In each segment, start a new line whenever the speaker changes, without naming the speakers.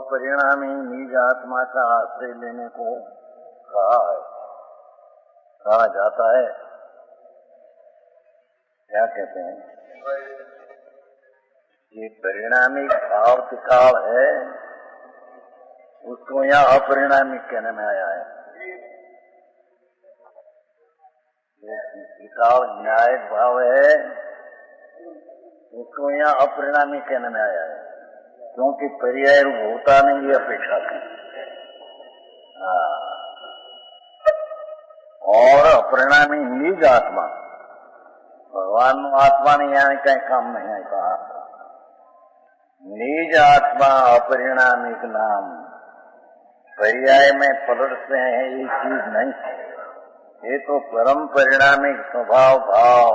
अपरिणामी निज आत्मा का आश्रय लेने को कहा जाता है। क्या कहते हैं? ये परिणामी भाव त्रिकाल है, उसको यहाँ अपरिणामी कहने में आया है। त्रिकाल न्याय भाव है, उसको यहाँ अपरिणामी कहने में आया है, क्योंकि पर्याय रूप होता नहीं, ये अपेक्षा थी। और अपरिणामी निज आत्मा, भगवान आत्मा ने यहाँ कहीं काम नहीं है कहा। निज आत्मा अपरिणामिक नाम पर्याय में पलटते हैं, ये चीज नहीं है। ये तो परम परिणामिक स्वभाव भाव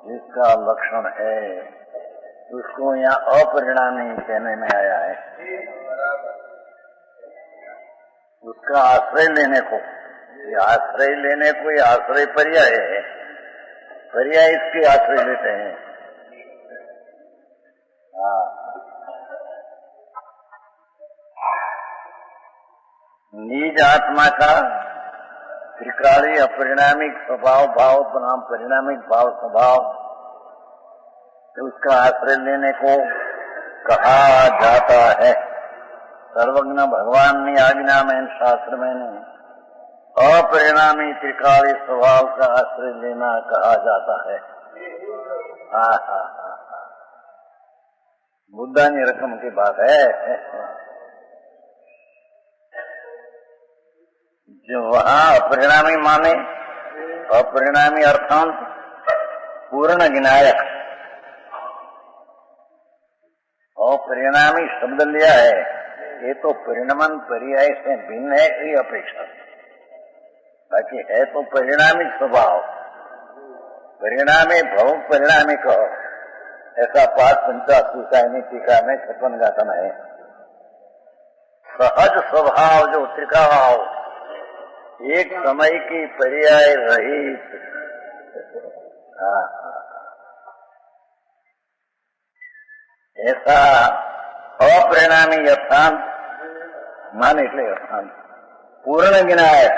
जिसका लक्षण है, उसको यहाँ अपरिणामी कहने में आया है। उसका आश्रय लेने को, ये आश्रय लेने को, ये आश्रय पर्याय है। पर्याय इसके आश्रय लेते हैं। निज आत्मा का त्रिकाली अपरिणामिक स्वभाव भाव बनाम परिणामिक भाव स्वभाव, तो उसका आश्रय लेने को कहा जाता है। सर्वज्ञ भगवान ने आज्ञा में, शास्त्र में अपरिणामी त्रिकाली स्वभाव का आश्रय लेना कहा जाता है। बुद्धानी रकम की बात है। जो वहाँ अपरिणामी माने, अपरिणामी अर्थांत पूर्ण विनायक, अपरिणामी शब्द लिया है, ये तो परिणमन पर्याय से भिन्न है, ये अपेक्षा। बाकी है तो परिणामी स्वभाव, परिणामी भव परिणामी कहो, ऐसा 5-50 टीका में 56 गाथन है। सहज स्वभाव जो त्रिकाल एक समय की पर्याय रहित, ऐसा अपरिणामी यथांत मान એટલે यथांत पूर्ण विनायक,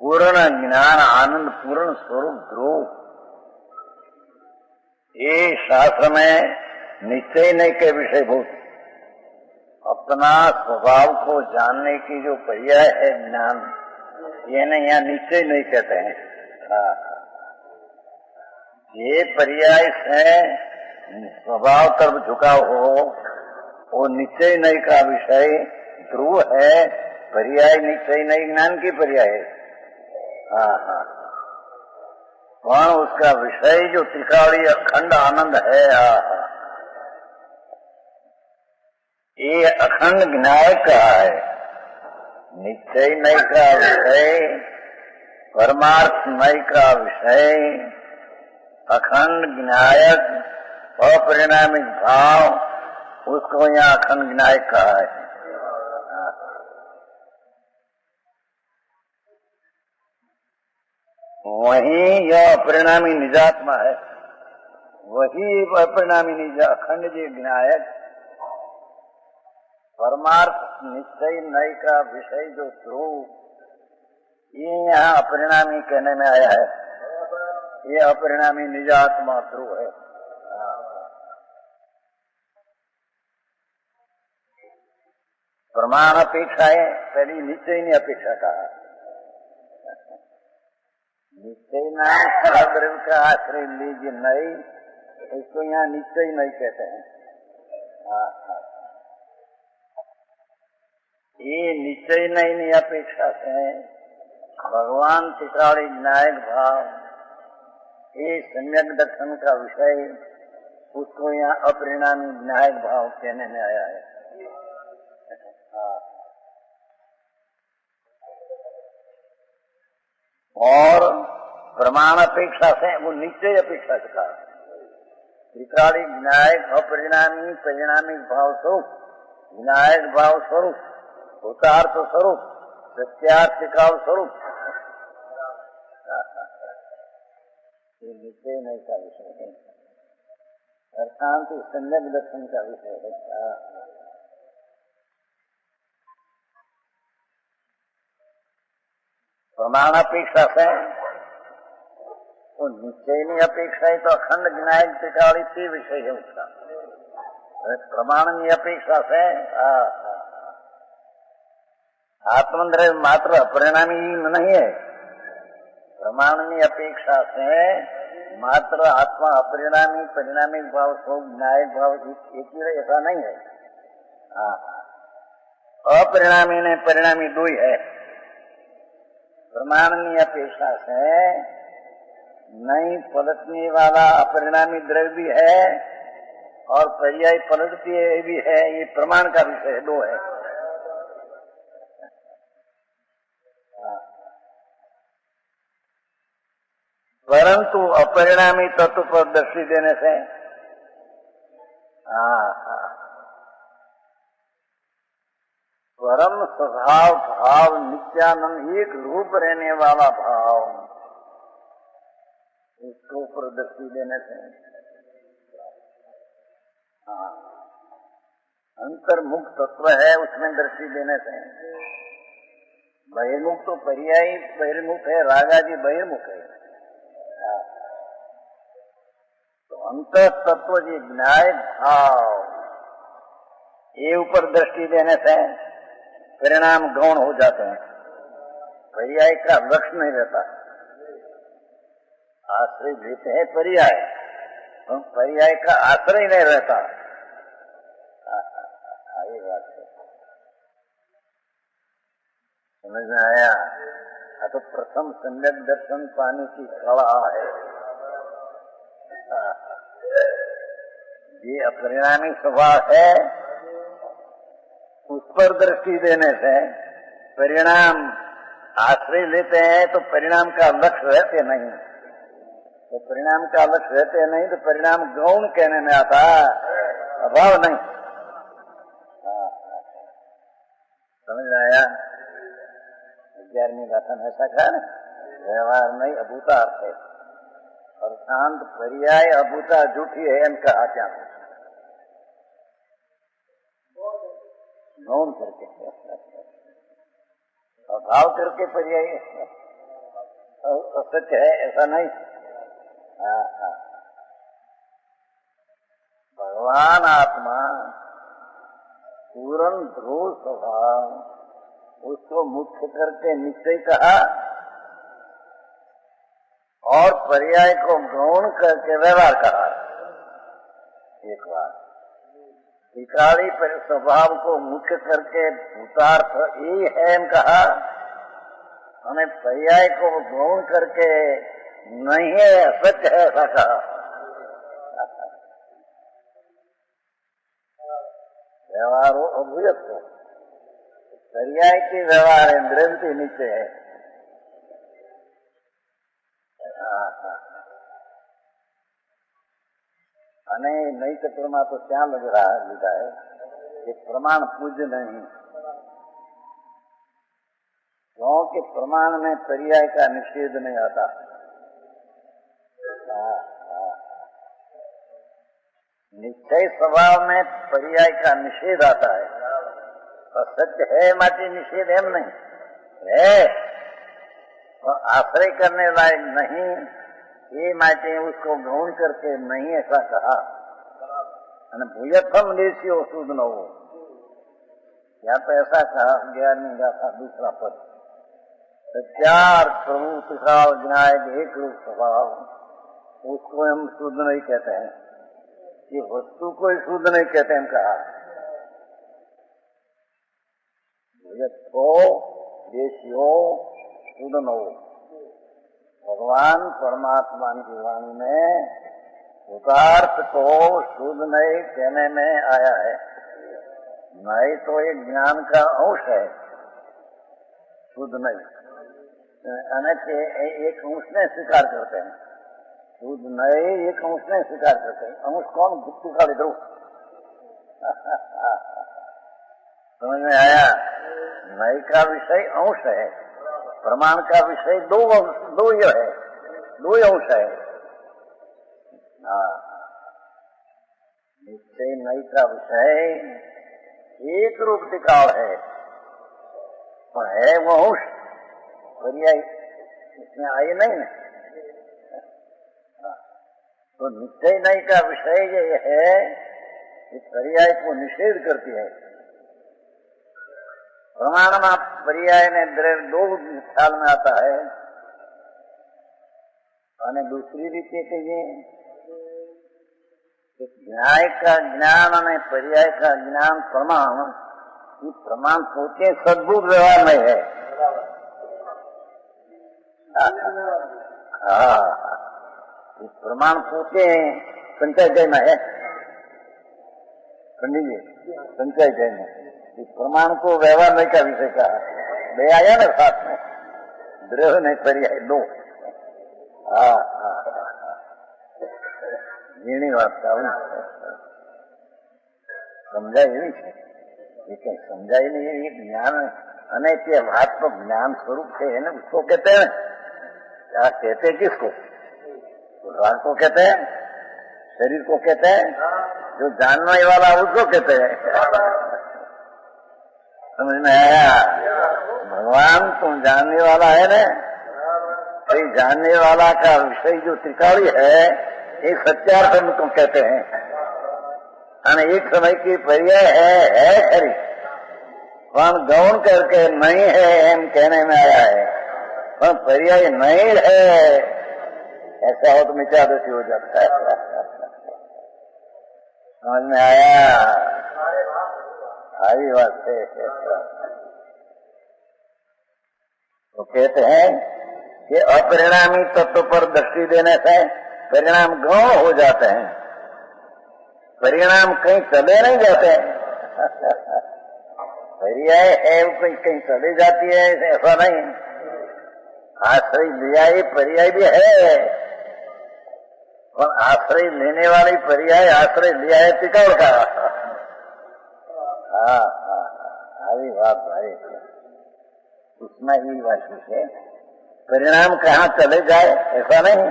पूर्ण ज्ञान आनंद पूर्ण स्वरूप ध्रुव, ये शास्त्र में निश्चय नहीं के विषयभूत अपना स्वभाव को जानने की जो पर्याय है ज्ञान, ये नहीं, यहाँ निश्चय नहीं कहते हैं। ये पर्याय से स्वभाव तरफ झुकाव हो, वो निश्चय नहीं का विषय ध्रुव है। पर्याय निश्चय नहीं ज्ञान की पर्याय है। कौन उसका विषय जो त्रिकाली अखंड आनंद है, ये अखंड विनायक का है। निश्चय नहीं का विषय, परमार्थ नहीं का विषय, अखंड विनायक अपरिणामिक भाव, उसको यहाँ अखंड विनायक कहा है। वही यह अपरिणामी निजात्मा है, वही अपरिणामी निज अखंड जी विनायक, परमार्थ निश्चय नय का विषय जो ध्रुव, ये यहाँ अपरिणामी कहने में आया है। ये अपरिणामी निजात्मा ध्रुव है। प्रमाण अपेक्षा है, पहली निश्चय ने अपेक्षा कहा। निश्चय नाम द्रव्य का आश्रय लीजिए नहीं, इसको यहाँ निश्चय नहीं कहते हैं। ये निश्चय नहीं अपेक्षा से भगवान त्रिकाली विनायक भाव, ये सम्यक दर्शन का विषय, उसको यहाँ अपरिणामी विनायक भाव कहने में आया है। और प्रमाण अपेक्षा से वो निश्चय अपेक्षा से कहा। त्रिकाली विनायक अपरिणामी परिणामी भाव स्वरूप, विनायक भाव स्वरूप, भूतार्थ स्वरूप, सत्यार्थ काल स्वरूप, ये निश्चय नहीं का विषय है, अर्थात सम्यक दर्शन का विषय है। प्रमाण अपेक्षा से वो निश्चयनी अपेक्षा ही तो अखंड विनायक टिकाड़ी से विषय है उसका। प्रमाण की अपेक्षा से आत्मद्रव्य मात्र अपरिणामी नहीं है। प्रमाण की अपेक्षा से मात्र आत्मा अपरिणामी परिणामी भाव स्वरूप विनायक भाव एक ही ऐसा नहीं है। अपरिणामी ने परिणामी दो ही है। प्रमाण की अपेक्षा से नहीं पलटने वाला अपरिणामी द्रव्य भी है और पर्याय पलटती है भी है। ये प्रमाण का विषय दो है। परंतु अपरिणामी तत्व पर दृष्टि देने से परम स्वभाव भाव नित्यानंद एक रूप रहने वाला भाव, इसको ऊपर दृष्टि देने से अंतर्मुख तत्व है उसमें दृष्टि देने से। बहिर्मुख तो पर्यायी बहिर्मुख है, रागादि बहिर्मुख है। तो अंतर तत्व जी न्याय भाव ये ऊपर दृष्टि देने से परिणाम गौण हो जाते हैं। पर्याय का लक्ष्य नहीं रहता। आश्रय देते हैं पर्याय, तो पर्याय का आश्रय नहीं रहता। ये बात है, समझ में आया? तो प्रथम सम्यक दर्शन पाने की कला है। ये अपरिणामी स्वभाव है, उस पर दृष्टि देने से परिणाम आश्रय लेते हैं तो परिणाम का लक्ष्य रहते नहीं। तो परिणाम का लक्ष्य रहते नहीं तो परिणाम गौण कहने में आता, अभाव नहीं। समझ आया? 11वीं गाथा में ऐसा कहा ना, व्यवहार नहीं अभूता अर्थ है और शांत पर्याय अभूता झूठी है इनका आत्या गौण करके अभाव करके पर्याय सत्य है ऐसा नहीं। भगवान आत्मा पूर्ण ध्रुव स्वभाव, उसको मुख्य करके निश्चय कहा और पर्याय को गौण करके व्यवहार कहा। एक बार विकारी स्वभाव को मुख्य करके भूतार्थ ये है कहा, हमें पर्याय को गौण करके नहीं है सत्य है ऐसा कहा। व्यवहार हो अभूयत हो, पर्याय के व्यवहार है, द्रव्य नीचे है। અને નઈ ચક્રમાં તો क्या लग रहा है लिखा है कि प्रमाण पूज्य नहीं, क्योंकि प्रमाण में पर्याय का निषेध नहीं आता। निश्चय स्वभाव में पर्याय का निषेध आता है और सत्य है माटी निषेध एम नहीं है और आश्रय करने लायक नहीं, ये माटे उसको गौण करके नहीं ऐसा कहा। भूयथम देशियो शुद्ध न हो, या तो ऐसा कहा 11वीं गाथा दूसरा पद, चार प्रभु सुखाव विनायक एक रूप स्वभाव, उसको हम शुद्ध नहीं कहते हैं, ये वस्तु को ही शुद्ध नहीं कहते हैं कहा। भूयथो देशियो शुद्ध न हो, भगवान परमात्मा की वाणी में उदार्थ को शुद्ध नहीं कहने में आया है। नहीं तो एक ज्ञान का अंश है, शुद्ध नहीं, अनेक एक अंश ने स्वीकार करते हैं, शुद्ध नहीं एक अंश ने स्वीकार करते हैं। अंश कौन? गुप्ती का विद्रोह। समझ में आया? नई का विषय अंश है, प्रमाण का विषय दो ही है, दो अंश है। निश्चय नई का विषय एक रूप टिकाव है, पर है वो अंश, पर्याय इसमें आई नहीं ना। तो निश्चय नहीं का विषय ये है कि पर्याय को निषेध करती है। प्रमाण में पर्याय ने द्रव्य दो ख्याल में आता है और दूसरी रीते कहिए न्याय का ज्ञान और पर्याय का ज्ञान प्रमाण, ये प्रमाण सोचे सद्भुत व्यवहार में है। हाँ, ये प्रमाण सोचे संचय जय में है। पंडित जी संचय जय में इस प्रमाण को व्यवहार नहीं का विषय कहा, ले आया ना साथ में द्रव्य नहीं पर्याय दो। ઝીણી વાત સમજાય એવી છે, એ કઈ સમજાય નહીં એવી જ્ઞાન અને તે વાત તો જ્ઞાન સ્વરૂપ છે એને उसको कहते हैं। क्या कहते किसको? भगवान को कहते हैं, शरीर को कहते हैं, जो जानने वाला उसको कहते हैं। समझ में आया? भगवान तुम जानने वाला है ना, तो जानने वाला का विषय जो त्रिकाली है एक सत्यार्थ तुम कहते हैं। एक समय की पर्याय है खरी, पर गौण करके नहीं है एम कहने में आया है, पर पर्याय नहीं है ऐसा हो तो मिथ्यादृष्टि हो जाता है। समझ में आया? आई बात है। तो कहते हैं कि अपरिणामी तत्व पर दृष्टि देने से परिणाम गौण हो जाते हैं, परिणाम कहीं चले नहीं जाते। पर्याय है वो कहीं चले जाती है ऐसा नहीं। आश्रय लिया ही पर्याय भी है, और आश्रय लेने वाली पर्याय आश्रय लिया है टिकाऊ का। आई बात भाई, उसमें ही वाक्य है परिणाम कहाँ चले जाए ऐसा नहीं।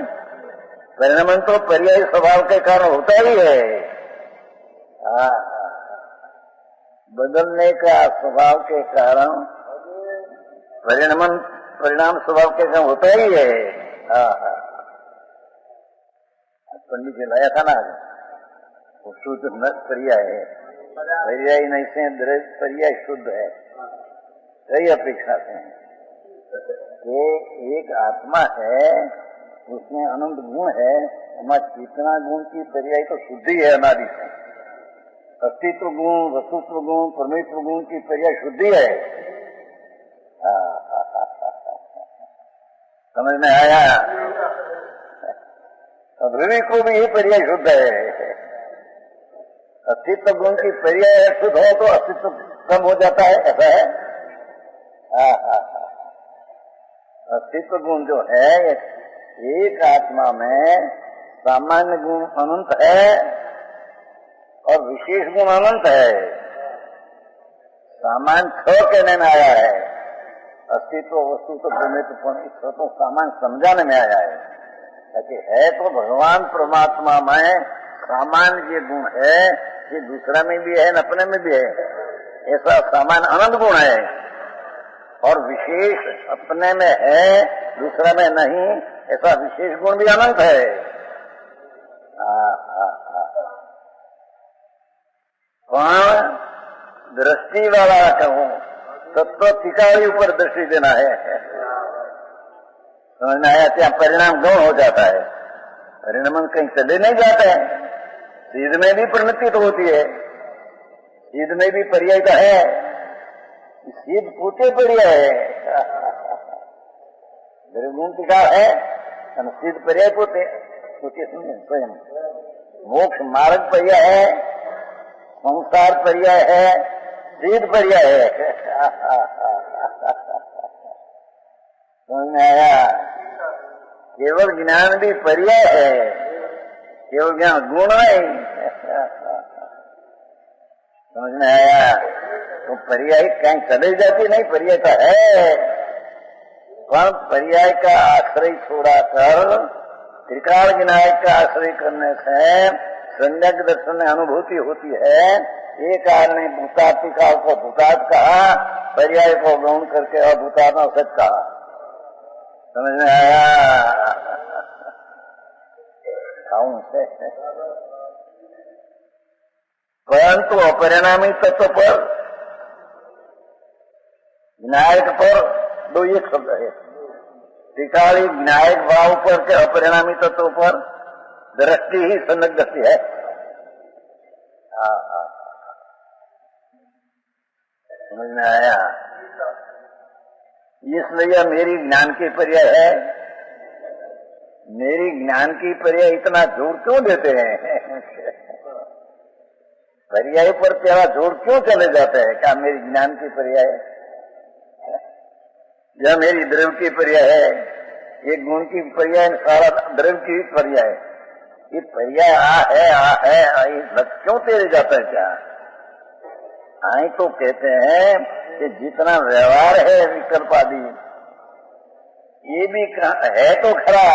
परिणाम तो पर्याय स्वभाव के कारण होता ही है। बदलने का स्वभाव के कारण परिणाम स्वभाव के कारण होता ही है। पंडित जी लाया था ना, वो शुद्ध न पर्याय है, पर्याय नहीं से द्रव्य पर्याय शुद्ध है। कई अपेक्षा से ये एक आत्मा है, उसमें अनंत गुण है, हमारा चेतना गुण की पर्याय तो शुद्धि है अनादि से। अस्तित्व गुण, वस्तुत्व गुण, परमेश्वर गुण की पर्याय शुद्धि है। समझ में आया? रवि को भी ये पर्याय शुद्ध है। अस्तित्व गुण की पर्याय शुद्ध हो तो अस्तित्व कम हो जाता है, ऐसा है। अस्तित्व गुण जो है एक आत्मा में सामान्य गुण अनंत है और विशेष गुण अनंत है। सामान्य 6 कहने में आया है, अस्तित्व वस्तु तो परमेश्वर तो सामान्य समझाने में आया है। ताकि है तो भगवान परमात्मा में सामान्य ये गुण है, ये दूसरा में भी है अपने में भी है, ऐसा सामान्य अनंत गुण है। और विशेष अपने में है दूसरा में नहीं, ऐसा विशेष गुण भी अनंत है। कौन दृष्टि वाला कहूं तत्व टिकाई ऊपर दृष्टि देना है। समझ में आया? क्या परिणाम गौण हो जाता है, परिणाम कहीं चले नहीं जाता है। सीध में भी परिणति तो होती है, सीध में भी पर्याय का है, सीध पूछे पर्याय है। गुण टिका है, सीध पर्याय पूछे स्वयं। मोक्ष मार्ग पर्याय है, संसार पर्याय है, सीध पर्याय है। समझ में आया? केवल ज्ञान भी पर्याय है, केवल ज्ञान गुण नहीं। समझ में आया? तो पर्याय कहीं चले जाती नहीं, पर्याय का है, पर पर्याय का आश्रय छोड़ा कर त्रिकाल विनायक का आश्रय करने से सम्यक दर्शन में अनुभूति होती है। एक कारण भूतात्मिकाल को भूतात कहा, पर्याय को गौण करके अभूतात्मा सच कहा। समझ में आया? खाऊं से परंतु अपरिणामी तत्व पर, विनायक पर दो एक शब्द है। टिकाली विनायक भाव पर के अपरिणामी तत्व पर दृष्टि ही संदिग्ध दृष्टि है। समझ में आया? इसलिए मेरी ज्ञान की पर्याय है। मेरी ज्ञान की पर्याय इतना जोर क्यों देते हैं? पर्याय पर तेरा जोर क्यों चले जाते हैं? क्या मेरी ज्ञान की पर्याय या मेरी द्रव्य की पर्याय है? एक गुण की पर्याय, सारा द्रव्य की पर्याय। ये पर्याय आ है क्यों तेरे जाता है? क्या आई तो कहते हैं कि जितना व्यवहार है विकल्प आदि, ये भी है तो खरा,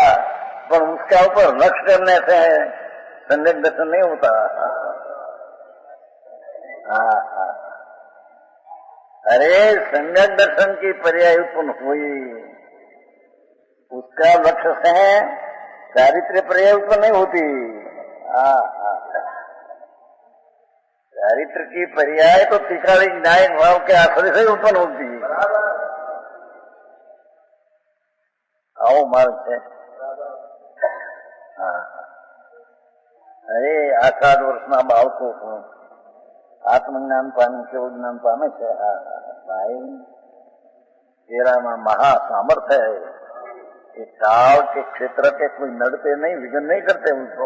पर उसका ऊपर लक्ष्य करने से सम्यक दर्शन नहीं होता। अरे सम्यक दर्शन की पर्याय उत्पन्न हुई, उसका लक्ष्य से चारित्र्य पर्याय उत्पन्न नहीं होती। चारित्र की पर्याय तो तिकाली न्यायिक भाव के आश्रय से उत्पन्न होती है। आओ मार्ग है। अरे 8 વર્ષના બાળકો આત્મજ્ઞાન પામી કેવું જ્ઞાન પામે છે? ભાઈ તેરામાં महासामर्थ्य है। ये काल के क्षेत्र के कोई नड़ते नहीं, विघन नहीं करते उनको।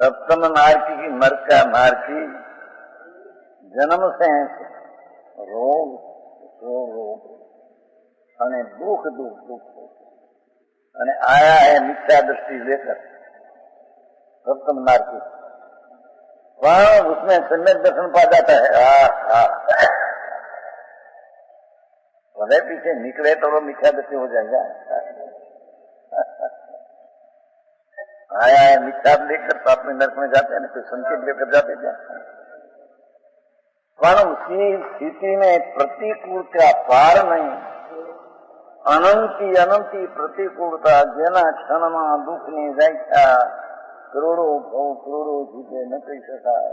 सप्तम नारकी की नरका नारकी जन्म से रोग અને दुख અને आया है मिथ्या दृष्टि लेकर सप्तम नारकी, वहां उसमें सम्यक दर्शन पा जाता है। भले पीछे निकले तो वो मिथ्या दृष्टि हो जाएगा। आया है मिथ्या लेकर तो अपने नर्क में जाते हैं, कोई संकेत लेकर जाते हैं। पर उसी स्थिति में प्रतिकूल का पार नहीं, अनंती प्रतिकूलता जेना क्षण में दुख ने व्याख्या करोड़ों जीते न कही शकाय।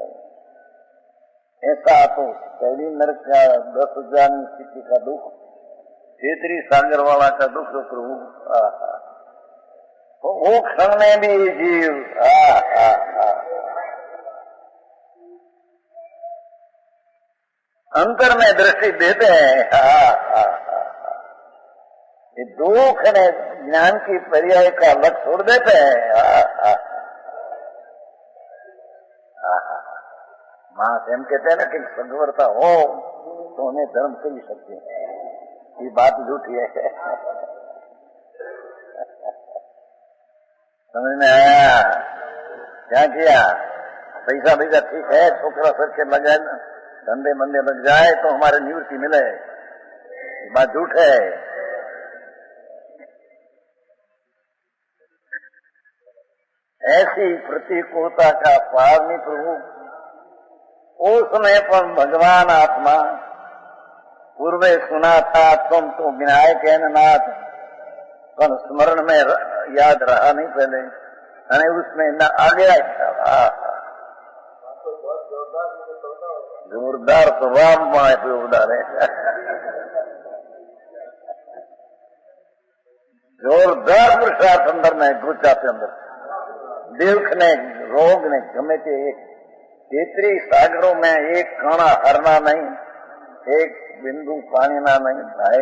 ऐसा तो पहली नरक का 10,000 स्थिति का दुख, क्षेत्रीय सागर वाला का दुख प्रभु, वो क्षण में भी जीव अंतर में दृष्टि देते हैं। ये दुख ने ज्ञान की पर्याय का लक्ष्य छोड़ देते हैं। मां एम कहते हैं ना कि सद्वर्ता हो तो उन्हें धर्म से भी सकते हैं। ये बात झूठी है। समझ में आया? क्या किया? पैसा ठीक है, छोकरा सर के लग जाए, धंधे मंदे लग जाए तो हमारे निवृत्ति मिले, ये बात झूठ है। ऐसी प्रतिकूलता का पार नहीं प्रभु। उसमें पर भगवान आत्मा पूर्वे सुना था तुम तो विनायक है नाथ, पर स्मरण में याद रहा नहीं पहले, अरे उसमें न आ गया। जोरदार स्वभाव माए जोरदार है। जोरदार पुरुषार्थ अंदर में घुस जाते अंदर। दुख ने रोग ने गमे ते एक क्षेत्रीय सागरों में एक कणा हरना नहीं, एक बिंदु पानी ना नहीं। भाई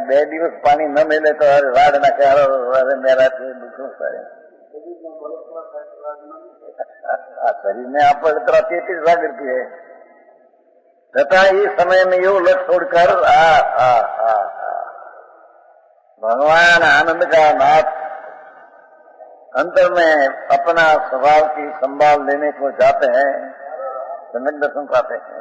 2 દિવસ पानी न मिले तो अरे राड ना कह अरे मेरा दुख सारे शरीर में आप इतना 33 सागर की है तथा इस समय में यो लट छोड़कर भगवान आनंद का नाथ अंतर में अपना स्वभाव की संभाल लेने को जाते हैं, सम्यक दर्शन पाते हैं।